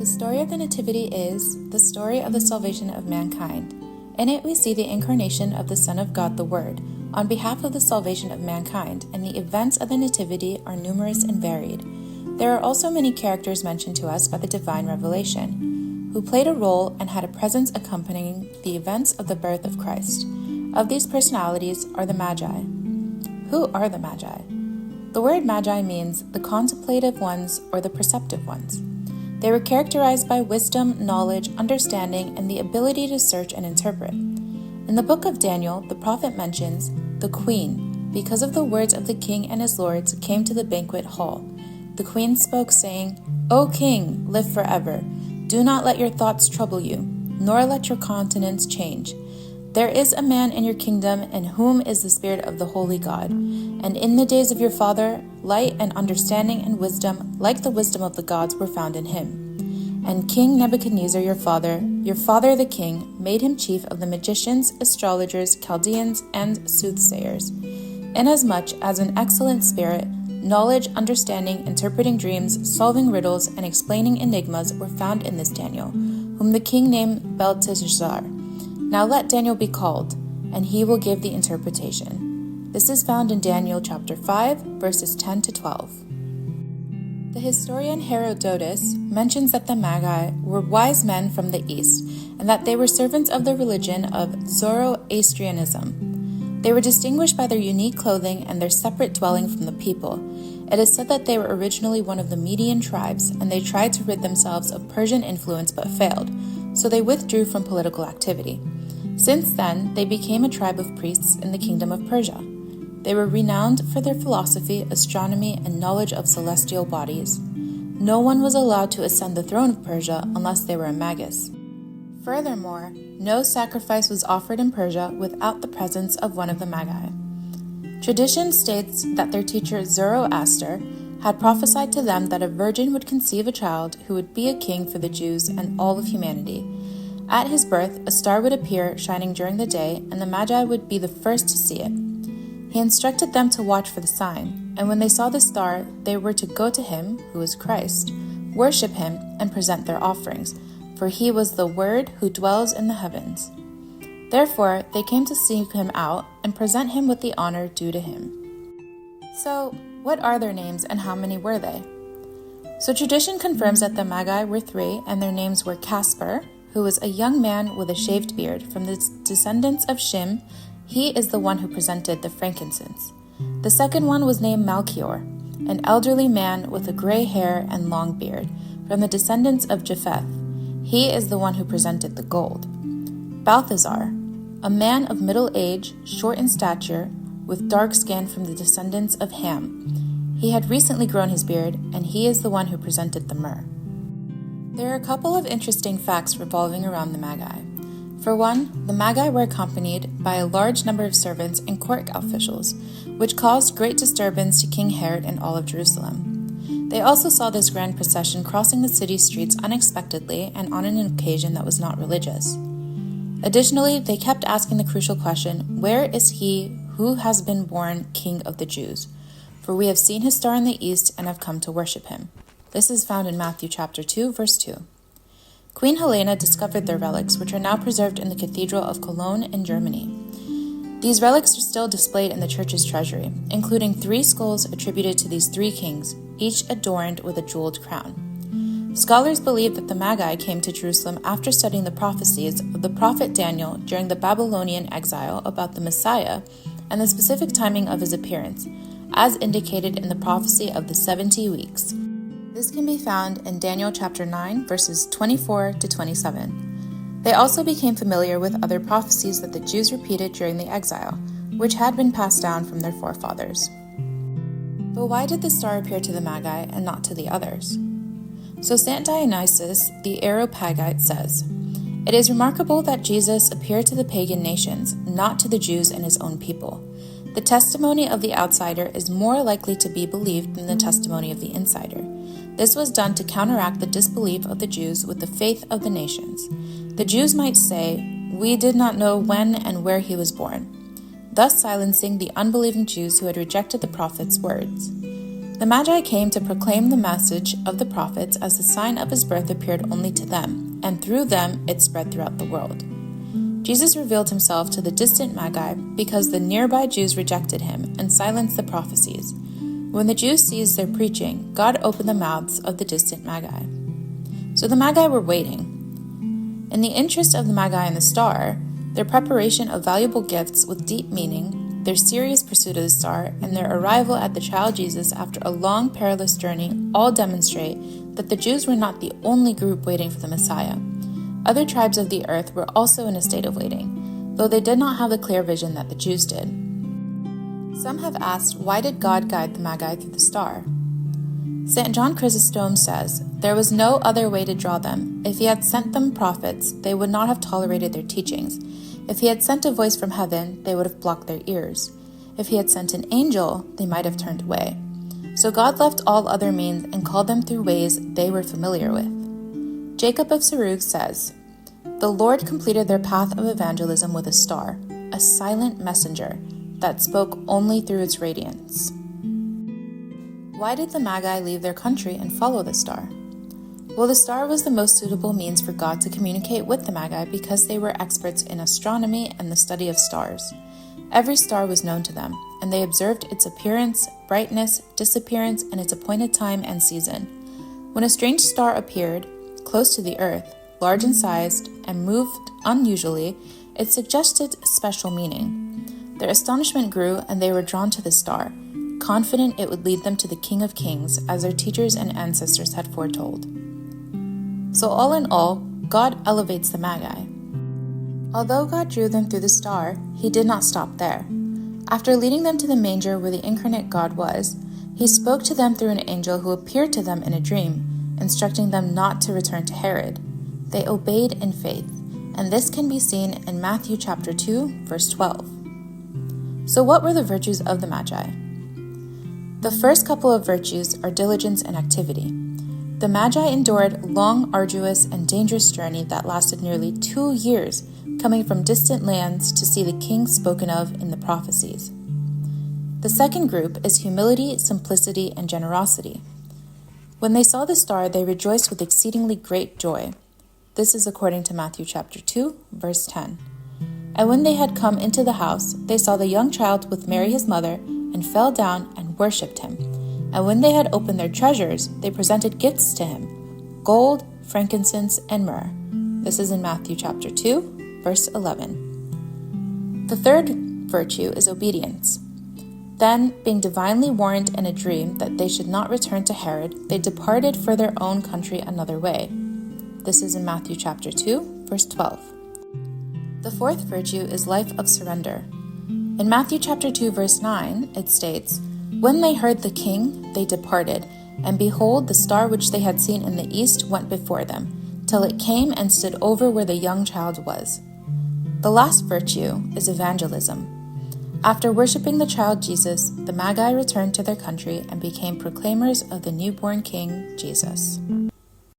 The story of the Nativity is the story of the salvation of mankind. In it we see the incarnation of the Son of God, the Word, on behalf of the salvation of mankind, and the events of the Nativity are numerous and varied. There are also many characters mentioned to us by the divine revelation, who played a role and had a presence accompanying the events of the birth of Christ. Of these personalities are the Magi. Who are the Magi? The word Magi means the contemplative ones or the perceptive ones. They were characterized by wisdom, knowledge, understanding, and the ability to search and interpret. In the book of Daniel, the prophet mentions the queen, because of the words of the king and his lords, came to the banquet hall. The queen spoke, saying, "O king, live forever. Do not let your thoughts trouble you, nor let your countenance change. There is a man in your kingdom in whom is the spirit of the holy God. And in the days of your father, light and understanding and wisdom, like the wisdom of the gods, were found in him. And King Nebuchadnezzar, your father the king, made him chief of the magicians, astrologers, Chaldeans, and soothsayers. Inasmuch as an excellent spirit, knowledge, understanding, interpreting dreams, solving riddles, and explaining enigmas were found in this Daniel, whom the king named Belteshazzar. Now let Daniel be called, and he will give the interpretation." This is found in Daniel chapter 5, verses 10 to 12. The historian Herodotus mentions that the Magi were wise men from the East, and that they were servants of the religion of Zoroastrianism. They were distinguished by their unique clothing and their separate dwelling from the people. It is said that they were originally one of the Median tribes, and they tried to rid themselves of Persian influence but failed, so they withdrew from political activity. Since then, they became a tribe of priests in the kingdom of Persia. They were renowned for their philosophy, astronomy, and knowledge of celestial bodies. No one was allowed to ascend the throne of Persia unless they were a magus. Furthermore, no sacrifice was offered in Persia without the presence of one of the Magi. Tradition states that their teacher Zoroaster had prophesied to them that a virgin would conceive a child who would be a king for the Jews and all of humanity. At his birth, a star would appear, shining during the day, and the Magi would be the first to see it. He instructed them to watch for the sign, and when they saw the star, they were to go to him, who is Christ, worship him, and present their offerings, for he was the Word who dwells in the heavens. Therefore, they came to seek him out and present him with the honor due to him. So, what are their names and how many were they? So tradition confirms that the Magi were three, and their names were Casper, who was a young man with a shaved beard from the descendants of Shem. He is the one who presented the frankincense. The second one was named Melchior, an elderly man with a gray hair and long beard from the descendants of Japheth. He is the one who presented the gold. Belteshazzar, a man of middle age, short in stature, with dark skin from the descendants of Ham. He had recently grown his beard, and he is the one who presented the myrrh. There are a couple of interesting facts revolving around the Magi. For one, the Magi were accompanied by a large number of servants and court officials, which caused great disturbance to King Herod and all of Jerusalem. They also saw this grand procession crossing the city streets unexpectedly and on an occasion that was not religious. Additionally, they kept asking the crucial question, "Where is he who has been born King of the Jews? For we have seen his star in the east and have come to worship him." This is found in Matthew chapter 2, verse 2. Queen Helena discovered their relics, which are now preserved in the Cathedral of Cologne in Germany. These relics are still displayed in the church's treasury, including 3 skulls attributed to these 3 kings, each adorned with a jeweled crown. Scholars believe that the Magi came to Jerusalem after studying the prophecies of the prophet Daniel during the Babylonian exile about the Messiah and the specific timing of his appearance, as indicated in the prophecy of the 70 weeks. This can be found in Daniel chapter 9, verses 24 to 27. They also became familiar with other prophecies that the Jews repeated during the exile, which had been passed down from their forefathers. But why did the star appear to the Magi and not to the others? So St. Dionysius, the Areopagite, says, "It is remarkable that Jesus appeared to the pagan nations, not to the Jews and his own people. The testimony of the outsider is more likely to be believed than the testimony of the insider. This was done to counteract the disbelief of the Jews with the faith of the nations. The Jews might say, 'We did not know when and where he was born,' thus silencing the unbelieving Jews who had rejected the prophet's words. The Magi came to proclaim the message of the prophets as the sign of his birth appeared only to them, and through them it spread throughout the world. Jesus revealed himself to the distant Magi because the nearby Jews rejected him and silenced the prophecies. When the Jews ceased their preaching, God opened the mouths of the distant Magi. So the Magi were waiting. In the interest of the Magi and the star, their preparation of valuable gifts with deep meaning, their serious pursuit of the star, and their arrival at the child Jesus after a long, perilous journey all demonstrate that the Jews were not the only group waiting for the Messiah. Other tribes of the earth were also in a state of waiting, though they did not have the clear vision that the Jews did. Some have asked, why did God guide the Magi through the star? St. John Chrysostom says, there was no other way to draw them. If he had sent them prophets, they would not have tolerated their teachings. If he had sent a voice from heaven, they would have blocked their ears. If he had sent an angel, they might have turned away. So God left all other means and called them through ways they were familiar with. Jacob of Sarug says, the Lord completed their path of evangelism with a star, a silent messenger that spoke only through its radiance. Why did the Magi leave their country and follow the star? Well, the star was the most suitable means for God to communicate with the Magi because they were experts in astronomy and the study of stars. Every star was known to them, and they observed its appearance, brightness, disappearance, and its appointed time and season. When a strange star appeared, close to the earth, large in size, and moved unusually, it suggested special meaning. Their astonishment grew, and they were drawn to the star, confident it would lead them to the King of Kings, as their teachers and ancestors had foretold. So all in all, God elevates the Magi. Although God drew them through the star, he did not stop there. After leading them to the manger where the incarnate God was, he spoke to them through an angel who appeared to them in a dream, instructing them not to return to Herod. They obeyed in faith, and this can be seen in Matthew chapter 2, verse 12. So what were the virtues of the Magi? The first couple of virtues are diligence and activity. The Magi endured a long, arduous, and dangerous journey that lasted nearly 2 years, coming from distant lands to see the king spoken of in the prophecies. The second group is humility, simplicity, and generosity. When they saw the star, they rejoiced with exceedingly great joy. This is according to Matthew chapter 2, verse 10. And when they had come into the house, they saw the young child with Mary his mother, and fell down and worshipped him. And when they had opened their treasures, they presented gifts to him, gold, frankincense, and myrrh. This is in Matthew chapter 2, verse 11. The third virtue is obedience. Then, being divinely warned in a dream that they should not return to Herod, they departed for their own country another way. This is in Matthew chapter 2, verse 12. The fourth virtue is life of surrender. In Matthew chapter 2, verse 9, it states, when they heard the king, they departed, and behold, the star which they had seen in the east went before them, till it came and stood over where the young child was. The last virtue is evangelism. After worshiping the child Jesus, the Magi returned to their country and became proclaimers of the newborn King Jesus.